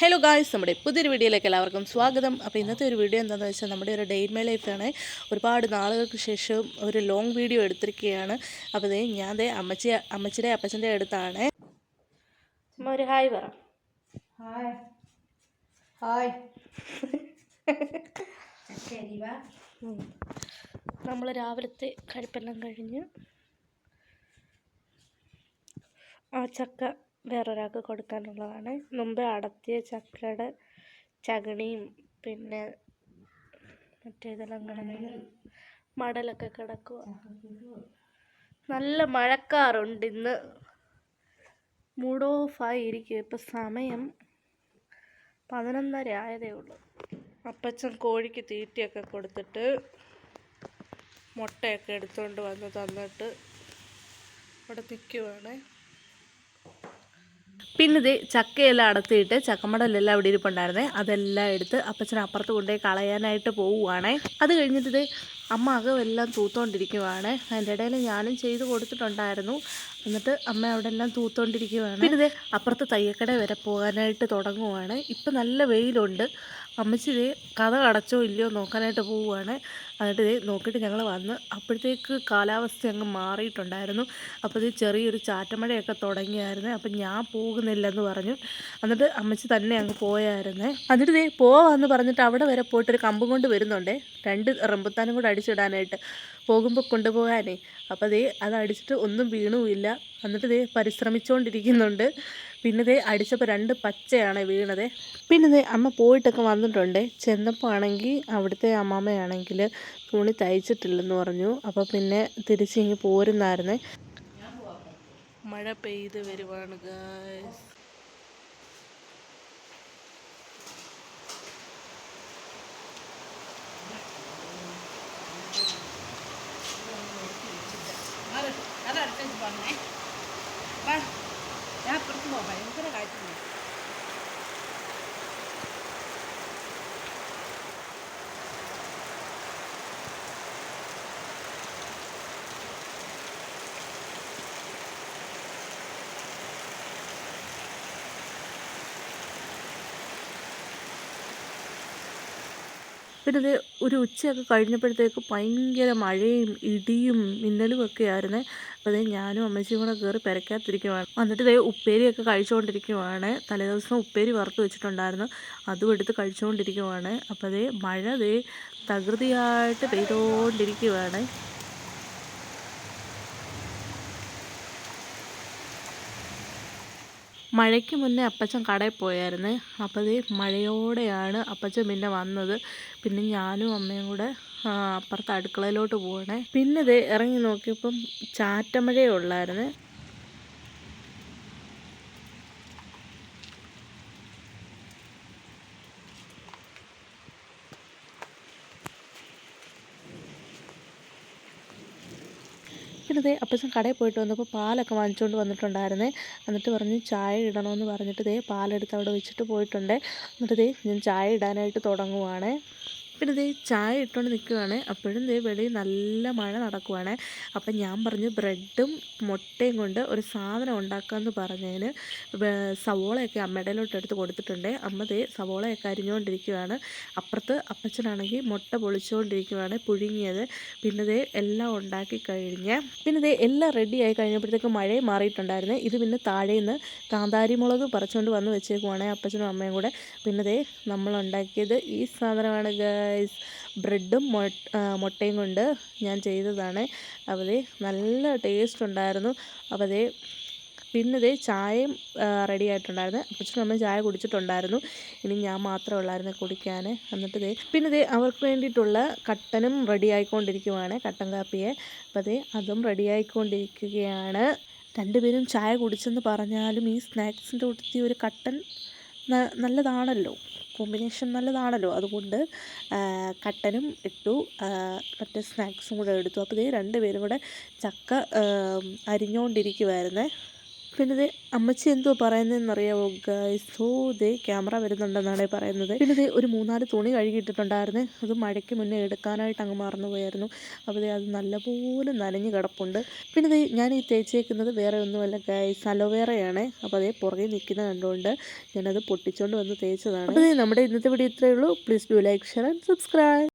Hello guys, നമ്മുടെ പുതിയൊരു വീഡിയോയിലേക്ക് എല്ലാവർക്കും സ്വാഗതം. അപ്പോൾ ഇന്നത്തെ ഒരു വീഡിയോ എന്താണെന്ന് വെച്ചാൽ നമ്മുടെ ഒരു ഡേ ഇൻ മൈ ലൈഫാണ്. ഒരുപാട് നാളുകൾക്ക് ശേഷം ഒരു ലോങ് വീഡിയോ എടുത്തിരിക്കുകയാണ്. അപ്പോൾ ഞാൻ അമ്മച്ചിയുടെ അപ്പച്ചൻ്റെ അടുത്താണ്. ഒരു ഹായ് പറ. Hi hi. നമ്മൾ രാവിലത്തെ കഴിപ്പെല്ലാം കഴിഞ്ഞ് ആ ചക്ക വേറൊരാൾക്ക് കൊടുക്കാനുള്ളതാണ്. മുമ്പേ അടത്തിയ ചക്കയുടെ ചകണിയും പിന്നെ മറ്റേതെല്ലാം കിടക്കുന്നു, മടലൊക്കെ കിടക്കുക. നല്ല മഴക്കാറുണ്ട് ഇന്ന്, മൂഡ് ഓഫായി ഇരിക്കുക. ഇപ്പം സമയം 11:30 ആയതേ ഉള്ളൂ. അപ്പച്ചൻ കോഴിക്ക് തീറ്റയൊക്കെ കൊടുത്തിട്ട് മുട്ടയൊക്കെ എടുത്തുകൊണ്ട് വന്ന് തന്നിട്ട് ഇവിടെ നിൽക്കുവാണ്. പിന്നെ ഇത് ചക്കയെല്ലാം അടത്തിയിട്ട് ചക്കമടലെല്ലാം അവിടെ ഇരിപ്പുണ്ടായിരുന്നേ, അതെല്ലാം എടുത്ത് അപ്പച്ചൻ അപ്പുറത്ത് കൊണ്ടുപോയി കളയാനായിട്ട് പോവുകയാണേ. അത് കഴിഞ്ഞിട്ട് അമ്മ അകമെല്ലാം തൂത്തോണ്ടിരിക്കുവാണ്. അതിൻ്റെ ഇടയിൽ ഞാനും ചെയ്ത് കൊടുത്തിട്ടുണ്ടായിരുന്നു. എന്നിട്ട് അമ്മ അവിടെ എല്ലാം തൂത്തോണ്ടിരിക്കുവാണ്. പിന്നെ ഇത് അപ്പുറത്ത് തയ്യക്കട വരെ പോകാനായിട്ട് തുടങ്ങുവാണ്. ഇപ്പം നല്ല വെയിലുണ്ട്. അമ്മച്ചി കഥ അടച്ചോ ഇല്ലയോ നോക്കാനായിട്ട് പോവുകയാണ്. എന്നിട്ട് നോക്കിയിട്ട് ഞങ്ങൾ വന്ന് അപ്പോഴത്തേക്ക് കാലാവസ്ഥ അങ്ങ് മാറിയിട്ടുണ്ടായിരുന്നു. അപ്പോൾ ചെറിയൊരു ചാറ്റമഴയൊക്കെ തുടങ്ങിയായിരുന്നു. അപ്പം ഞാൻ പോകുന്നില്ലെന്ന് പറഞ്ഞു. എന്നിട്ട് അമ്മച്ചി തന്നെ അങ്ങ് പോയായിരുന്നേ. എന്നിട്ട് പോവാന്ന് പറഞ്ഞിട്ട് അവിടെ വരെ പോയിട്ടൊരു കമ്പും കൊണ്ട് വരുന്നുണ്ടേ, 2 റംബുത്താനും കൂടെ അടിച്ചിടാനായിട്ട് പോകുമ്പോൾ കൊണ്ടുപോകാനേ. അപ്പോൾ അത് അടിച്ചിട്ട് ഒന്നും വീണുമില്ല. എന്നിട്ട് പരിശ്രമിച്ചുകൊണ്ടിരിക്കുന്നുണ്ട്. പിന്നെ അടിച്ചപ്പോൾ 2 പച്ചയാണ് വീണത്. പിന്നെ അമ്മ പോയിട്ടൊക്കെ വന്നിട്ടുണ്ട്. ചെന്നപ്പോൾ ആണെങ്കിൽ അവിടുത്തെ അമ്മാമ്മയാണെങ്കിൽ തുണി തയ്ച്ചിട്ടില്ലെന്ന് പറഞ്ഞു. അപ്പോൾ പിന്നെ തിരിച്ചിങ്ങ് പോരുന്നായിരുന്നേ. മഴ പെയ്ത് വരുവാണ് ഗായ്സ്. ഞാൻ അപ്പുറത്ത് പോകാം, ഭയങ്കര കാറ്റുണ്ട്. പിന്നെ ഒരു ഉച്ചയൊക്കെ കഴിഞ്ഞപ്പോഴത്തേക്ക് ഭയങ്കര മഴയും ഇടിയും മിന്നലും ഒക്കെ ആയിരുന്നേ. അപ്പോൾ ഞാനും അമ്മച്ചിയും കൂടെ കയറി പെരക്കാത്തിരിക്കുവാണ്. എന്നിട്ട് ഉപ്പേരിയൊക്കെ കഴിച്ചുകൊണ്ടിരിക്കുവാണ്. തലേദിവസം ഉപ്പേരി വറുത്ത് വെച്ചിട്ടുണ്ടായിരുന്നു, അതും എടുത്ത് കഴിച്ചുകൊണ്ടിരിക്കുവാണ്. അപ്പോൾ മഴ തകൃതിയായിട്ട് പെയ്തുകൊണ്ടിരിക്കുവാണ്. മഴയ്ക്ക് മുന്നേ അപ്പച്ചൻ കടയിൽ പോയായിരുന്നു. അപ്പോൾ മഴയോടെയാണ് അപ്പച്ചൻ പിന്നെ വന്നത്. പിന്നെ ഞാനും അമ്മയും കൂടെ അപ്പുറത്ത് അടുക്കളയിലോട്ട് പോകണേ. പിന്നെ ഇറങ്ങി നോക്കിയപ്പം ചാറ്റമഴയേ ഉള്ളായിരുന്നു. പിന്നെ അപ്പച്ചൻ കടയിൽ പോയിട്ട് വന്നപ്പോൾ പാലൊക്കെ വാങ്ങിച്ചുകൊണ്ട് വന്നിട്ടുണ്ടായിരുന്നേ. എന്നിട്ട് പറഞ്ഞു ചായ ഇടണമെന്ന് പറഞ്ഞിട്ട് പാലെടുത്ത് അവിടെ വെച്ചിട്ട് പോയിട്ടുണ്ട്. എന്നിട്ട് ഞാൻ ചായ ഇടാനായിട്ട് തുടങ്ങുവാണ്. പിന്നെ ചായ ഇട്ടുകൊണ്ട് നിൽക്കുവാണ്. അപ്പോഴും വെളിയിൽ നല്ല മഴ നടക്കുവാണ്. അപ്പം ഞാൻ പറഞ്ഞു ബ്രെഡും മുട്ടയും കൊണ്ട് ഒരു സാധനം ഉണ്ടാക്കാമെന്ന് പറഞ്ഞതിന് സവോളയൊക്കെ അമ്മയുടെയിലോട്ട് എടുത്ത് കൊടുത്തിട്ടുണ്ട്. അമ്മ സവോളയൊക്കെ അരിഞ്ഞുകൊണ്ടിരിക്കുകയാണ്. അപ്പുറത്ത് അപ്പച്ചനാണെങ്കിൽ മുട്ട പൊളിച്ചുകൊണ്ടിരിക്കുകയാണ്, പുഴുങ്ങിയത്. പിന്നെ എല്ലാം ഉണ്ടാക്കി കഴിഞ്ഞ് പിന്നെ എല്ലാം റെഡിയായി കഴിഞ്ഞപ്പോഴത്തേക്ക് മഴയും മാറിയിട്ടുണ്ടായിരുന്നു. ഇത് പിന്നെ താഴേന്ന് കാന്താരി മുളക് പറിച്ചുകൊണ്ട് വന്ന് വെച്ചേക്കുവാണ് അപ്പച്ചനും അമ്മയും കൂടെ. പിന്നെ നമ്മളുണ്ടാക്കിയത് ഈ സാധനമാണ് ഗൈസ്, ബ്രെഡും മുട്ടയും കൊണ്ട് ഞാൻ ചെയ്തതാണ്. അപ്പോൾ നല്ല ടേസ്റ്റ് ഉണ്ടായിരുന്നു. അപ്പോൾ പിന്നെ ചായയും റെഡി ആയിട്ടുണ്ടായിരുന്നു. അപ്പച്ചനും അമ്മയും ചായ കുടിച്ചിട്ടുണ്ടായിരുന്നു. ഇനി ഞാൻ മാത്രമേ ഉള്ളായിരുന്നു കുടിക്കാൻ. എന്നിട്ട് പിന്നെ അവർക്ക് വേണ്ടിയിട്ടുള്ള കട്ടനും റെഡി ആയിക്കൊണ്ടിരിക്കുവാണ്, കട്ടൻ കാപ്പിയെ. അപ്പോൾ അതും റെഡി ആയിക്കൊണ്ടിരിക്കുകയാണ്. 2 പേരും ചായ കുടിച്ചെന്ന് പറഞ്ഞാലും ഈ സ്നാക്സിൻ്റെ കൂട്ടത്തിൽ ഒരു കട്ടൻ നല്ലതാണല്ലോ, കോമ്പിനേഷൻ നല്ലതാണല്ലോ. അതുകൊണ്ട് കട്ടനും ഇട്ടു, മറ്റേ സ്നാക്സും കൂടെ എടുത്തു. അപ്പോൾ 2 പേരും കൂടെ ചക്ക അരിഞ്ഞുകൊണ്ടിരിക്കുമായിരുന്നേ. പിന്നെ ദേ അമ്മച്ചി എന്തോ പറയുന്നതെന്നറിയാവോ ഗൈസ്? ദേ ക്യാമറ വരുന്നുണ്ടെന്നാണ് പറയുന്നത്. പിന്നെ ദേ ഒരു 3-4 തുണി കഴുകിയിട്ടിട്ടുണ്ടായിരുന്നേ, അത് മഴയ്ക്ക് മുന്നേ എടുക്കാനായിട്ട് അങ്ങ് മറന്നുപോയായിരുന്നു. അപ്പോൾ ദേ അത് നല്ലപോലെ നനഞ്ഞ് കിടപ്പുണ്ട്. പിന്നെ ദേ ഞാൻ ഈ തേച്ചേക്കുന്നത് വേറെ ഒന്നുമല്ല ഗൈസ്, അലോവേറയാണ്. അപ്പോൾ അതേ പുറകെ നിൽക്കുന്നത് കണ്ടുകൊണ്ട് ഞാനത് പൊട്ടിച്ചുകൊണ്ട് വന്ന് തേച്ചതാണ്. അപ്പോൾ ദേ നമ്മുടെ ഇന്നത്തെ വീഡിയോ ഇത്രയേ ഉള്ളൂ. Please do like, share and subscribe.